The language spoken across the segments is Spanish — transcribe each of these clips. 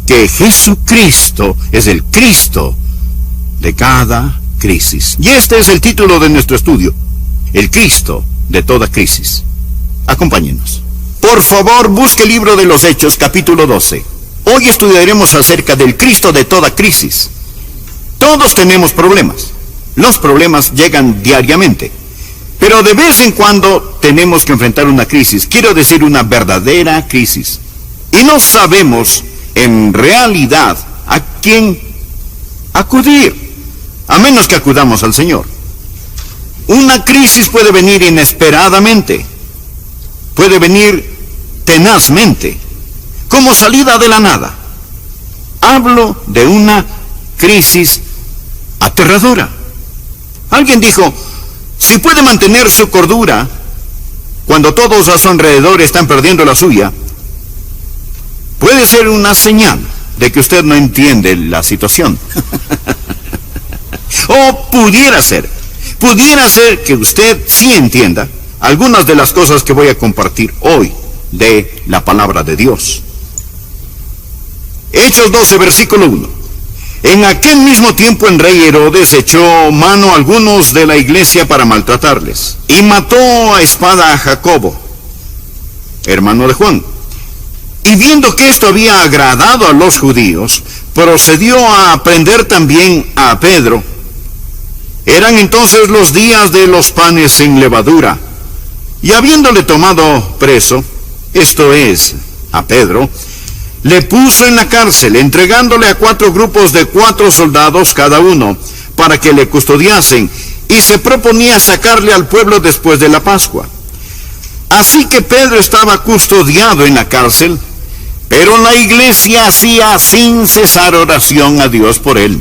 que Jesucristo es el Cristo de cada crisis. Y este es el título de nuestro estudio: el Cristo de toda crisis. Acompáñenos. Por favor, busque el libro de los Hechos, capítulo 12. Hoy estudiaremos acerca del Cristo de toda crisis. Todos tenemos problemas. Los problemas llegan diariamente. Pero de vez en cuando tenemos que enfrentar una crisis. Quiero decir, una verdadera crisis. Y no sabemos, en realidad, a quién acudir, a menos que acudamos al Señor. Una crisis puede venir inesperadamente. Puede venir tenazmente, como salida de la nada. Hablo de una crisis aterradora. Alguien dijo: si puede mantener su cordura cuando todos a su alrededor están perdiendo la suya, puede ser una señal de que usted no entiende la situación. O pudiera ser que usted sí entienda algunas de las cosas que voy a compartir hoy de la palabra de Dios. Hechos 12, versículo 1. En aquel mismo tiempo el rey Herodes echó mano a algunos de la iglesia para maltratarles, y mató a espada a Jacobo, hermano de Juan. Y viendo que esto había agradado a los judíos, procedió a prender también a Pedro. Eran entonces los días de los panes sin levadura, y habiéndole tomado preso, esto es, a Pedro, le puso en la cárcel, entregándole a 4 grupos de 4 soldados cada uno, para que le custodiasen, y se proponía sacarle al pueblo después de la Pascua. Así que Pedro estaba custodiado en la cárcel, pero la iglesia hacía sin cesar oración a Dios por él.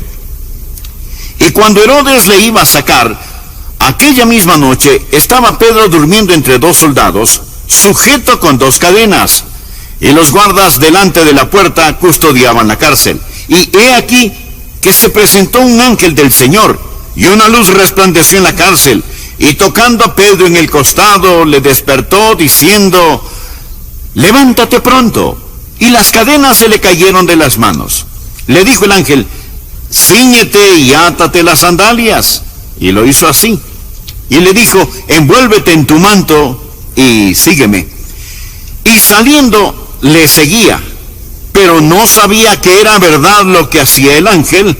Y cuando Herodes le iba a sacar, aquella misma noche estaba Pedro durmiendo entre 2 soldados, sujeto con 2 cadenas, y los guardas delante de la puerta custodiaban la cárcel. Y he aquí que se presentó un ángel del Señor, y una luz resplandeció en la cárcel, y tocando a Pedro en el costado, le despertó, diciendo: levántate pronto. Y las cadenas se le cayeron de las manos. Le dijo el ángel: cíñete y átate las sandalias. Y lo hizo así. Y le dijo: envuélvete en tu manto y sígueme. Y saliendo le seguía, pero no sabía que era verdad lo que hacía el ángel,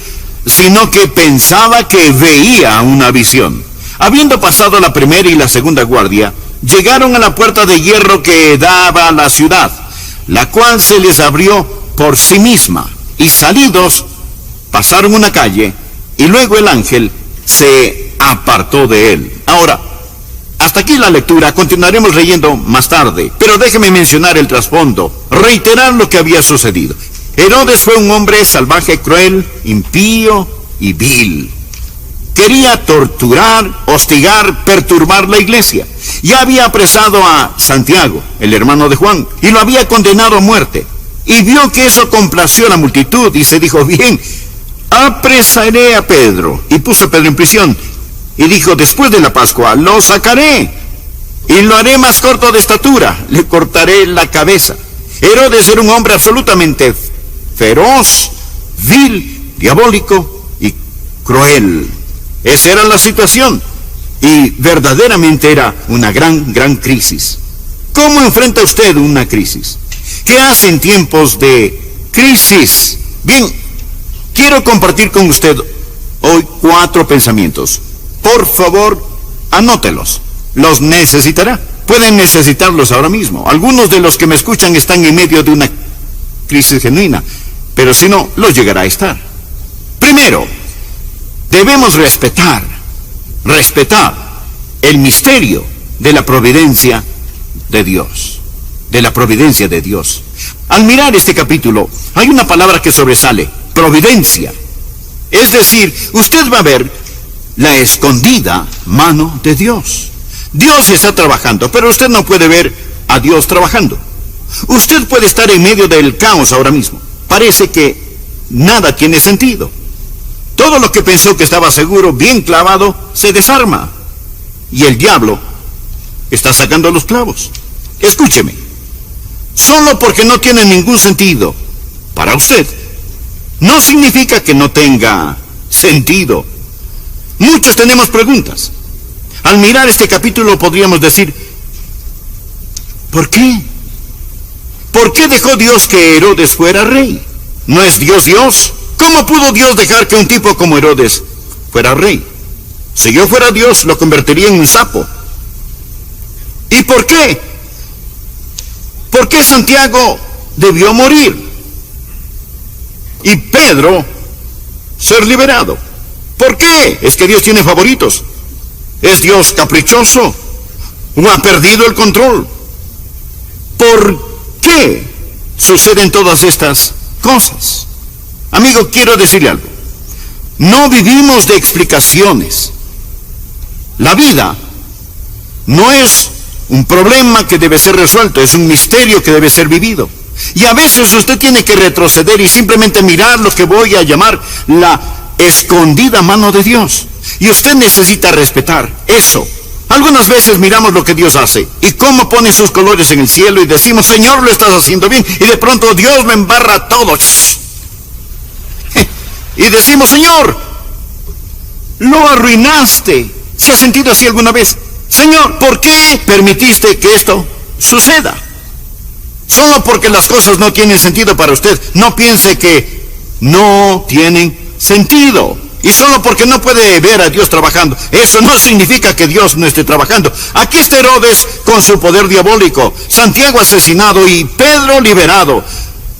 sino que pensaba que veía una visión. Habiendo pasado la primera y la segunda guardia, llegaron a la puerta de hierro que daba a la ciudad, la cual se les abrió por sí misma, y salidos pasaron una calle, y luego el ángel se apartó de él. Ahora, hasta aquí la lectura. Continuaremos leyendo más tarde, pero déjeme mencionar el trasfondo, reiterar lo que había sucedido. Herodes fue un hombre salvaje, cruel, impío y vil. Quería torturar, hostigar, perturbar la iglesia. Ya había apresado a Santiago, el hermano de Juan, y lo había condenado a muerte. Y vio que eso complació a la multitud, y se dijo: bien, apresaré a Pedro. Y puso a Pedro en prisión. Y dijo: después de la Pascua lo sacaré, y lo haré más corto de estatura, le cortaré la cabeza. Herodes era un hombre absolutamente feroz, vil, diabólico y cruel. Esa era la situación, y verdaderamente era una gran crisis. ¿Cómo enfrenta usted una crisis? ¿Qué hace en tiempos de crisis? Bien, quiero compartir con usted hoy 4 pensamientos. Por favor, anótelos. Los necesitará. Pueden necesitarlos ahora mismo. Algunos de los que me escuchan están en medio de una crisis genuina, pero si no, los llegará a estar. Primero, debemos respetar el misterio de la providencia de Dios. De la providencia de Dios. Al mirar este capítulo, hay una palabra que sobresale: providencia. Es decir, usted va a ver la escondida mano de Dios. Dios está trabajando, pero usted no puede ver a Dios trabajando. Usted puede estar en medio del caos ahora mismo. Parece que nada tiene sentido. Todo lo que pensó que estaba seguro, bien clavado, se desarma. Y el diablo está sacando los clavos. Escúcheme. Solo porque no tiene ningún sentido, para usted, no significa que no tenga sentido. Muchos tenemos preguntas. Al mirar este capítulo podríamos decir, ¿por qué? ¿Por qué dejó Dios que Herodes fuera rey? ¿No es Dios Dios? ¿Cómo pudo Dios dejar que un tipo como Herodes fuera rey? Si yo fuera Dios, lo convertiría en un sapo. ¿Y por qué? ¿Por qué Santiago debió morir y Pedro ser liberado? ¿Por qué? ¿Es que Dios tiene favoritos? ¿Es Dios caprichoso? ¿O ha perdido el control? ¿Por qué suceden todas estas cosas? Amigo, quiero decirle algo. No vivimos de explicaciones. La vida no es un problema que debe ser resuelto, es un misterio que debe ser vivido. Y a veces usted tiene que retroceder y simplemente mirar lo que voy a llamar la escondida mano de Dios. Y usted necesita respetar eso. Algunas veces miramos lo que Dios hace y cómo pone sus colores en el cielo y decimos, Señor, lo estás haciendo bien. Y de pronto Dios lo embarra todo. Y decimos, Señor, lo arruinaste. ¿Se ha sentido así alguna vez? Señor, ¿por qué permitiste que esto suceda? Solo porque las cosas no tienen sentido para usted. No piense que no tienen sentido. Y solo porque no puede ver a Dios trabajando, eso no significa que Dios no esté trabajando. Aquí está Herodes con su poder diabólico, Santiago asesinado y Pedro liberado.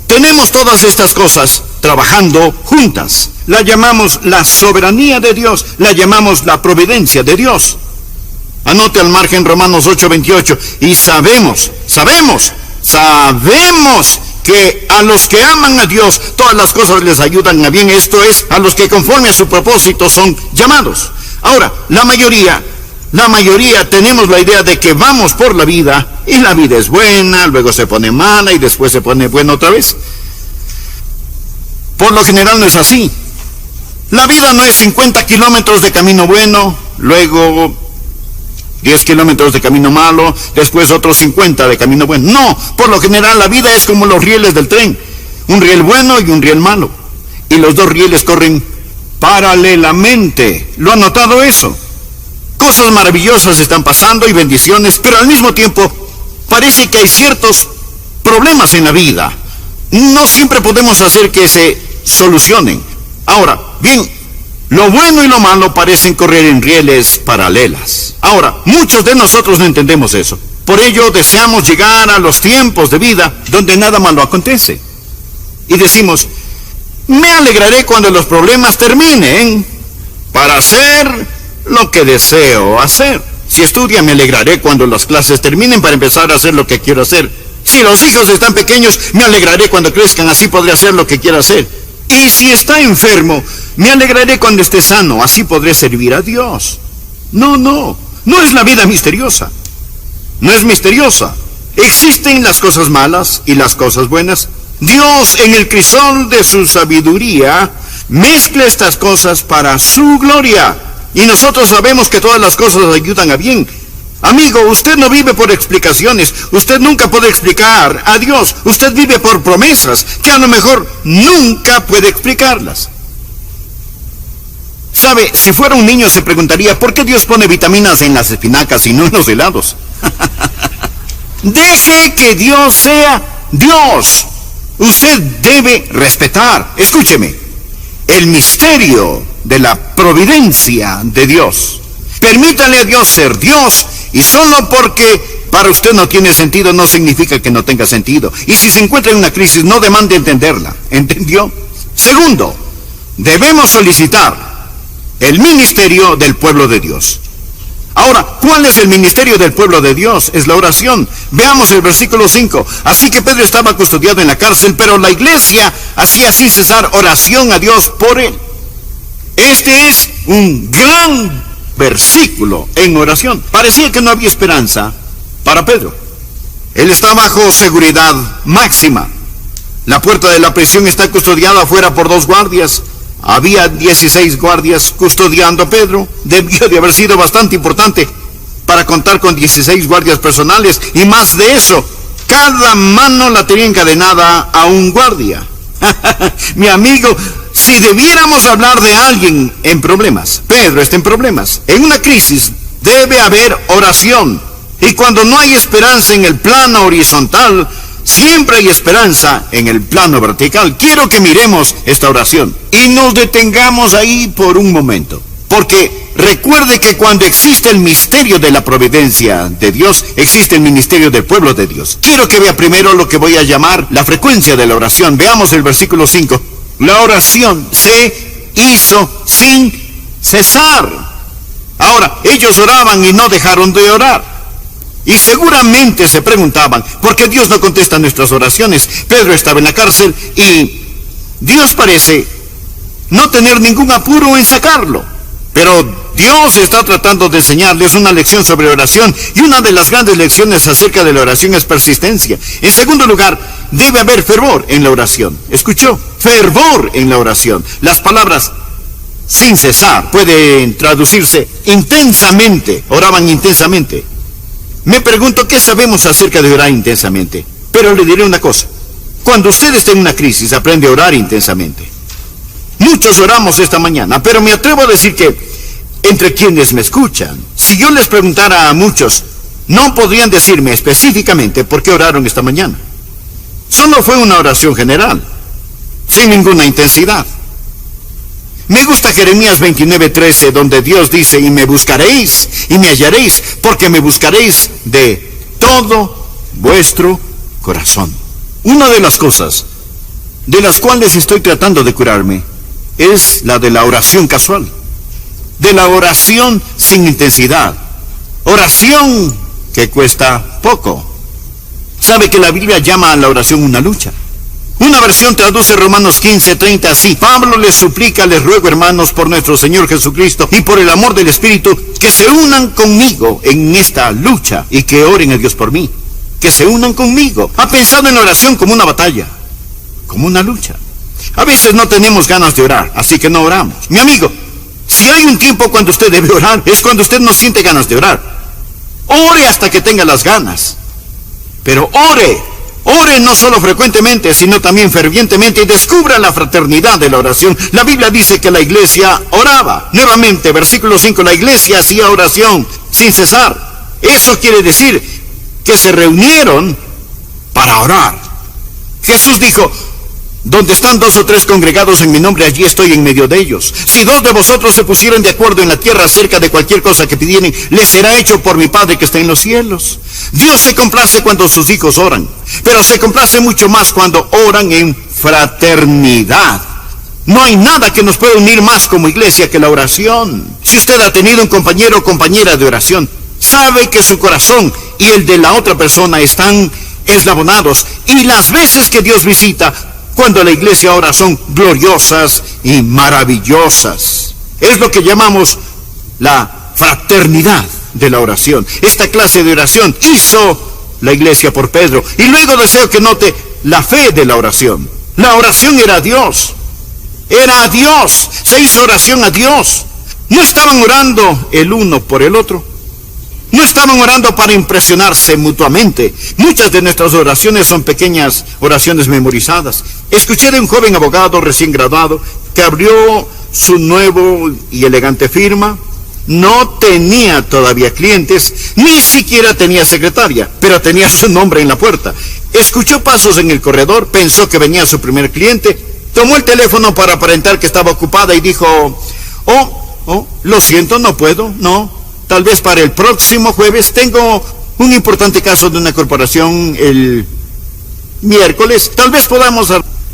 Tenemos todas estas cosas trabajando juntas. La llamamos la soberanía de Dios, la llamamos la providencia de Dios. Anote al margen Romanos 8:28. Y sabemos que a los que aman a Dios, todas las cosas les ayudan a bien. Esto es, a los que conforme a su propósito son llamados. Ahora, la mayoría tenemos la idea de que vamos por la vida, y la vida es buena, luego se pone mala, y después se pone buena otra vez. Por lo general no es así. La vida no es 50 kilómetros de camino bueno, luego 10 kilómetros de camino malo, después otros 50 de camino bueno. No, por lo general la vida es como los rieles del tren. Un riel bueno y un riel malo. Y los dos rieles corren paralelamente. ¿Lo han notado eso? Cosas maravillosas están pasando y bendiciones, pero al mismo tiempo parece que hay ciertos problemas en la vida. No siempre podemos hacer que se solucionen. Ahora, bien, lo bueno y lo malo parecen correr en rieles paralelas. Ahora, muchos de nosotros no entendemos eso. Por ello deseamos llegar a los tiempos de vida donde nada malo acontece. Y decimos, me alegraré cuando los problemas terminen para hacer lo que deseo hacer. Si estudia, me alegraré cuando las clases terminen para empezar a hacer lo que quiero hacer. Si los hijos están pequeños, me alegraré cuando crezcan, así podré hacer lo que quiero hacer. Y si está enfermo, me alegraré cuando esté sano, así podré servir a Dios. No es la vida misteriosa. No es misteriosa. Existen las cosas malas y las cosas buenas. Dios, en el crisol de su sabiduría, mezcla estas cosas para su gloria. Y nosotros sabemos que todas las cosas ayudan a bien. Amigo, usted no vive por explicaciones. Usted nunca puede explicar a Dios. Usted vive por promesas que a lo mejor nunca puede explicarlas. ¿Sabe? Si fuera un niño se preguntaría, ¿por qué Dios pone vitaminas en las espinacas y no en los helados? Deje que Dios sea Dios. Usted debe respetar, escúcheme, el misterio de la providencia de Dios. Permítale a Dios ser Dios, y solo porque para usted no tiene sentido no significa que no tenga sentido. Y si se encuentra en una crisis, no demande entenderla. ¿Entendió? Segundo, debemos solicitar el ministerio del pueblo de Dios. Ahora, ¿cuál es el ministerio del pueblo de Dios? Es la oración. Veamos el versículo 5. Así que Pedro estaba custodiado en la cárcel, pero la iglesia hacía sin cesar oración a Dios por él. Este es un gran versículo en oración. Parecía que no había esperanza para Pedro. Él está bajo seguridad máxima. La puerta de la prisión está custodiada afuera por 2 guardias. Había 16 guardias custodiando a Pedro. Debió de haber sido bastante importante para contar con 16 guardias personales. Y más de eso, cada mano la tenía encadenada a un guardia. Mi amigo, si debiéramos hablar de alguien en problemas, Pedro está en problemas. En una crisis debe haber oración. Y cuando no hay esperanza en el plano horizontal, siempre hay esperanza en el plano vertical. Quiero que miremos esta oración y nos detengamos ahí por un momento. Porque recuerde que cuando existe el misterio de la providencia de Dios, existe el ministerio del pueblo de Dios. Quiero que vea primero lo que voy a llamar la frecuencia de la oración. Veamos el versículo 5. La oración se hizo sin cesar. Ahora, ellos oraban y no dejaron de orar. Y seguramente se preguntaban, ¿por qué Dios no contesta nuestras oraciones? Pedro estaba en la cárcel y Dios parece no tener ningún apuro en sacarlo. Pero Dios está tratando de enseñarles una lección sobre oración, y una de las grandes lecciones acerca de la oración es persistencia. En segundo lugar, debe haber fervor en la oración. ¿Escuchó? Fervor en la oración. Las palabras sin cesar pueden traducirse intensamente. Oraban intensamente. Me pregunto qué sabemos acerca de orar intensamente. Pero le diré una cosa. Cuando usted esté en una crisis, aprende a orar intensamente. Muchos oramos esta mañana, pero me atrevo a decir que entre quienes me escuchan, si yo les preguntara a muchos, no podrían decirme específicamente por qué oraron esta mañana. Solo fue una oración general, sin ninguna intensidad. Me gusta Jeremías 29:13, donde Dios dice, y me buscaréis y me hallaréis, porque me buscaréis de todo vuestro corazón. Una de las cosas de las cuales estoy tratando de curarme es la de la oración casual, de la oración sin intensidad, oración que cuesta poco. Sabe que la Biblia llama a la oración una lucha. Una versión traduce Romanos 15:30 así: Pablo les suplica, les ruego, hermanos, por nuestro Señor Jesucristo y por el amor del Espíritu, que se unan conmigo en esta lucha y que oren a Dios por mí. Que se unan conmigo. Ha pensado en la oración como una batalla, como una lucha. A veces no tenemos ganas de orar, así que no oramos. Mi amigo, si hay un tiempo cuando usted debe orar, es cuando usted no siente ganas de orar. Ore hasta que tenga las ganas. Pero ore no solo frecuentemente, sino también fervientemente, y descubra la fraternidad de la oración. La Biblia dice que la iglesia oraba. Nuevamente, versículo 5, la iglesia hacía oración sin cesar. Eso quiere decir que se reunieron para orar. Jesús dijo, donde están 2 o 3 congregados en mi nombre, allí estoy en medio de ellos. Si 2 de vosotros se pusieran de acuerdo en la tierra acerca de cualquier cosa que pidieren, les será hecho por mi Padre que está en los cielos. Dios se complace cuando sus hijos oran, pero se complace mucho más cuando oran en fraternidad. No hay nada que nos pueda unir más como iglesia que la oración. Si usted ha tenido un compañero o compañera de oración, sabe que su corazón y el de la otra persona están eslabonados, y las veces que Dios visita cuando la iglesia ora son gloriosas y maravillosas. Es lo que llamamos la fraternidad de la oración. Esta clase de oración hizo la iglesia por Pedro. Y luego deseo que note la fe de la oración. La oración era a Dios. Era a Dios. Se hizo oración a Dios. No estaban orando el uno por el otro. No estaban orando para impresionarse mutuamente. Muchas de nuestras oraciones son pequeñas oraciones memorizadas. Escuché de un joven abogado recién graduado que abrió su nuevo y elegante firma. No tenía todavía clientes, ni siquiera tenía secretaria, pero tenía su nombre en la puerta. Escuchó pasos en el corredor, pensó que venía su primer cliente, tomó el teléfono para aparentar que estaba ocupada y dijo, lo siento, no puedo, no. Tal vez para el próximo jueves. Tengo un importante caso de una corporación el miércoles. Tal vez podamos...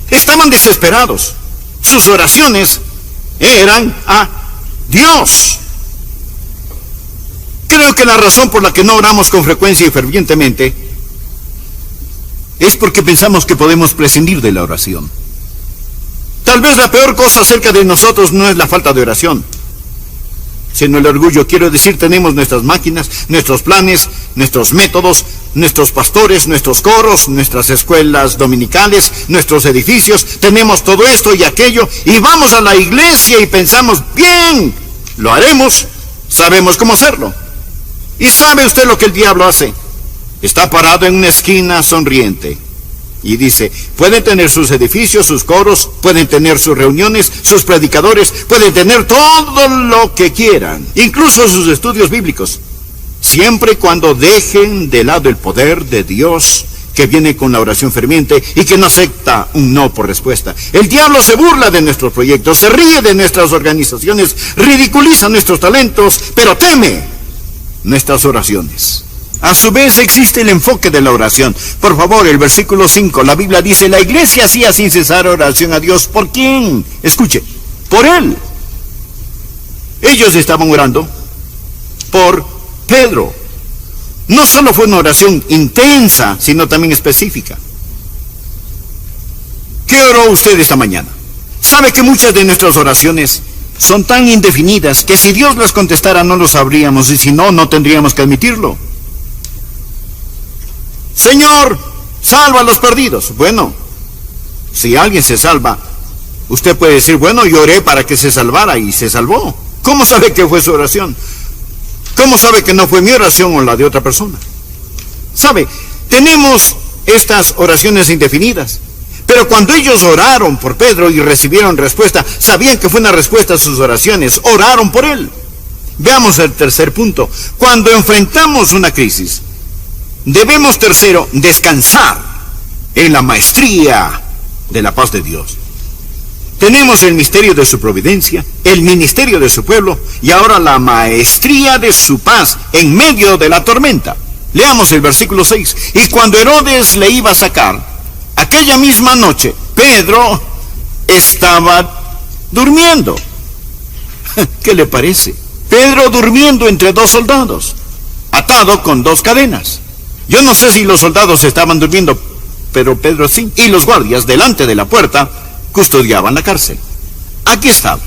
Estaban desesperados. Sus oraciones eran a Dios. Creo que la razón por la que no oramos con frecuencia y fervientemente es porque pensamos que podemos prescindir de la oración. Tal vez la peor cosa acerca de nosotros no es la falta de oración, sino el orgullo. Quiero decir, tenemos nuestras máquinas, nuestros planes, nuestros métodos, nuestros pastores, nuestros coros, nuestras escuelas dominicales, nuestros edificios. Tenemos todo esto y aquello, y vamos a la iglesia y pensamos, bien, lo haremos, sabemos cómo hacerlo. ¿Y sabe usted lo que el diablo hace? Está parado en una esquina sonriente. Y dice, pueden tener sus edificios, sus coros, pueden tener sus reuniones, sus predicadores, pueden tener todo lo que quieran, incluso sus estudios bíblicos, siempre y cuando dejen de lado el poder de Dios que viene con la oración ferviente y que no acepta un no por respuesta. El diablo se burla de nuestros proyectos, se ríe de nuestras organizaciones, ridiculiza nuestros talentos, pero teme nuestras oraciones. A su vez existe el enfoque de la oración. Por favor, el versículo 5, la Biblia dice, la iglesia hacía sin cesar oración a Dios. ¿Por quién? Escuche, por Él. Ellos estaban orando por Pedro. No solo fue una oración intensa, sino también específica. ¿Qué oró usted esta mañana? ¿Sabe que muchas de nuestras oraciones son tan indefinidas que si Dios las contestara no lo sabríamos y si no, no tendríamos que admitirlo? Señor, salva a los perdidos. Bueno, si alguien se salva, usted puede decir, bueno, yo oré para que se salvara y se salvó. ¿Cómo sabe que fue su oración? ¿Cómo sabe que no fue mi oración o la de otra persona? ¿Sabe? Tenemos estas oraciones indefinidas. Pero cuando ellos oraron por Pedro y recibieron respuesta, sabían que fue una respuesta a sus oraciones. Oraron por él. Veamos el tercer punto. Cuando enfrentamos una crisis, debemos, tercero, descansar en la maestría de la paz de Dios. Tenemos el misterio de su providencia, el ministerio de su pueblo y ahora la maestría de su paz en medio de la tormenta. Leamos el versículo 6. Y cuando Herodes le iba a sacar, aquella misma noche, Pedro estaba durmiendo. ¿Qué le parece? Pedro durmiendo entre dos soldados, atado con dos cadenas. Yo no sé si los soldados estaban durmiendo, pero Pedro sí. Y los guardias delante de la puerta custodiaban la cárcel. Aquí estaba.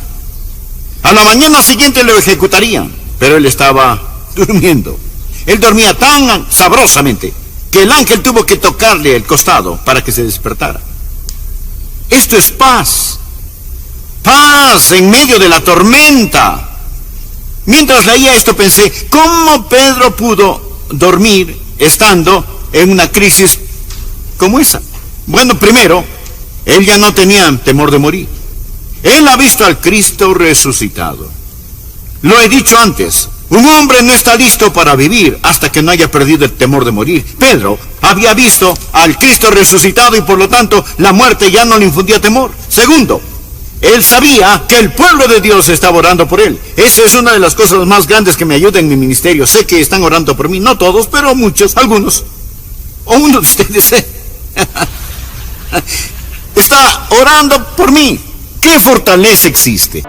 A la mañana siguiente lo ejecutarían, pero él estaba durmiendo. Él dormía tan sabrosamente que el ángel tuvo que tocarle el costado para que se despertara. Esto es paz. Paz en medio de la tormenta. Mientras leía esto pensé, ¿cómo Pedro pudo dormir estando en una crisis como esa? Bueno, primero, él ya no tenía temor de morir. Él ha visto al Cristo resucitado. Lo he dicho antes, un hombre no está listo para vivir hasta que no haya perdido el temor de morir. Pedro había visto al Cristo resucitado y por lo tanto la muerte ya no le infundía temor. Segundo, él sabía que el pueblo de Dios estaba orando por él. Esa es una de las cosas más grandes que me ayuda en mi ministerio. Sé que están orando por mí, no todos, pero muchos, algunos. O uno de ustedes está orando por mí. ¿Qué fortaleza existe?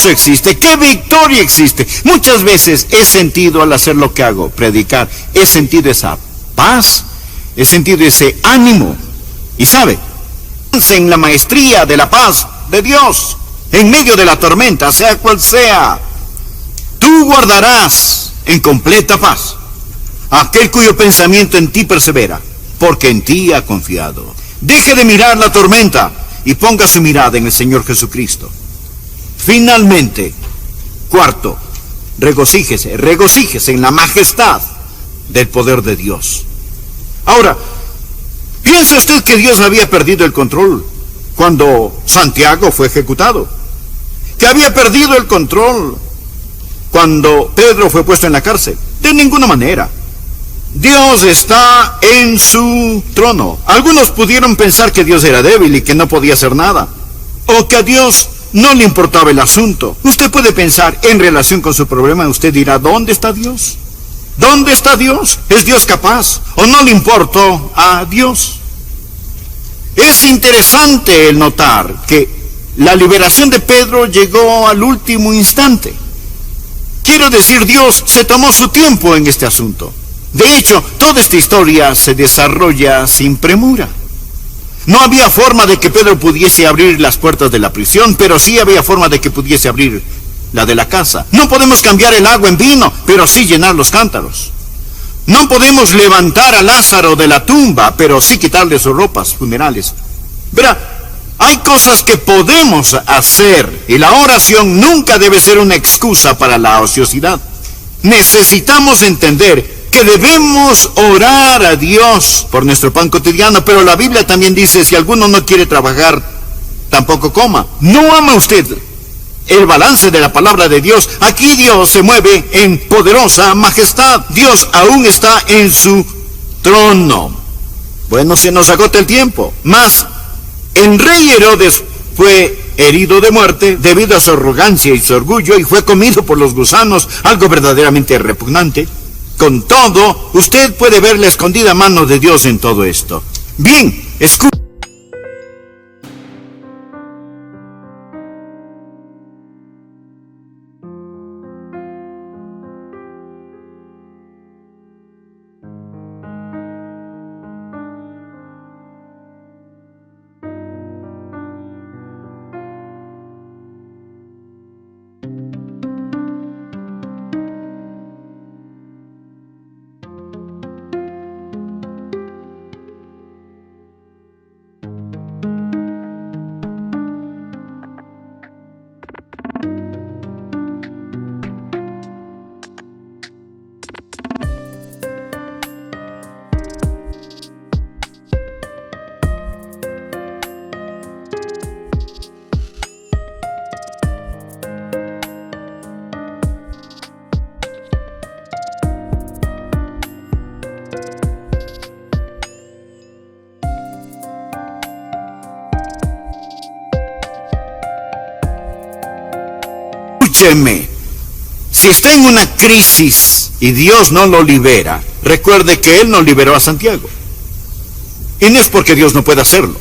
Existe, qué victoria existe. Muchas veces he sentido al hacer lo que hago, predicar, he sentido esa paz, he sentido ese ánimo. Y sabe, en la maestría de la paz de Dios, en medio de la tormenta, sea cual sea, tú guardarás en completa paz aquel cuyo pensamiento en ti persevera, porque en ti ha confiado. Deje de mirar la tormenta y ponga su mirada en el Señor Jesucristo. Finalmente, cuarto, regocíjese en la majestad del poder de Dios. Ahora, ¿piensa usted que Dios había perdido el control cuando Santiago fue ejecutado? ¿Que había perdido el control cuando Pedro fue puesto en la cárcel? De ninguna manera. Dios está en su trono. Algunos pudieron pensar que Dios era débil y que no podía hacer nada, o que a Dios no le importaba el asunto. Usted puede pensar en relación con su problema, usted dirá, ¿dónde está Dios? ¿Dónde está Dios? ¿Es Dios capaz? ¿O no le importó a Dios? Es interesante el notar que la liberación de Pedro llegó al último instante. Quiero decir, Dios se tomó su tiempo en este asunto. De hecho, toda esta historia se desarrolla sin premura. No había forma de que Pedro pudiese abrir las puertas de la prisión, pero sí había forma de que pudiese abrir la de la casa. No podemos cambiar el agua en vino, pero sí llenar los cántaros. No podemos levantar a Lázaro de la tumba, pero sí quitarle sus ropas funerales. Verá, hay cosas que podemos hacer y la oración nunca debe ser una excusa para la ociosidad. Necesitamos entender que debemos orar a Dios por nuestro pan cotidiano, pero la Biblia también dice, si alguno no quiere trabajar, tampoco coma. ¿No ama usted el balance de la palabra de Dios? Aquí Dios se mueve en poderosa majestad. Dios aún está en su trono. Bueno, se nos agota el tiempo. Mas el rey Herodes fue herido de muerte debido a su arrogancia y su orgullo y fue comido por los gusanos, algo verdaderamente repugnante. Con todo, usted puede ver la escondida mano de Dios en todo esto. Bien, escuche. Escúcheme, si está en una crisis y Dios no lo libera, recuerde que Él no liberó a Santiago. Y no es porque Dios no pueda hacerlo.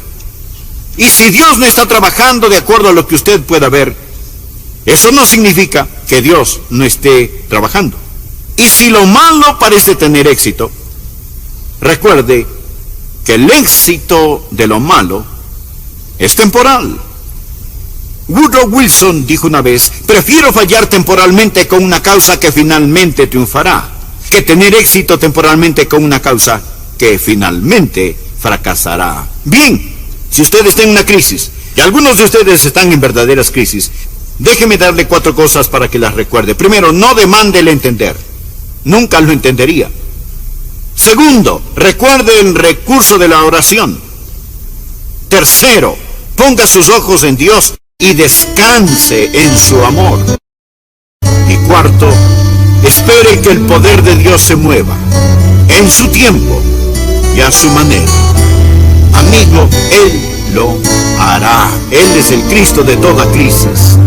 Y si Dios no está trabajando de acuerdo a lo que usted pueda ver, eso no significa que Dios no esté trabajando. Y si lo malo parece tener éxito, recuerde que el éxito de lo malo es temporal. Woodrow Wilson dijo una vez, prefiero fallar temporalmente con una causa que finalmente triunfará, que tener éxito temporalmente con una causa que finalmente fracasará. Bien, si usted está en una crisis, y algunos de ustedes están en verdaderas crisis, déjeme darle 4 cosas para que las recuerde. Primero, no demande el entender. Nunca lo entendería. Segundo, recuerde el recurso de la oración. Tercero, ponga sus ojos en Dios y descanse en su amor. Y cuarto, espere que el poder de Dios se mueva en su tiempo y a su manera. Amigo, Él lo hará. Él es el Cristo de toda crisis.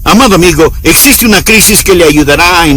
Amado amigo, existe una crisis que le ayudará a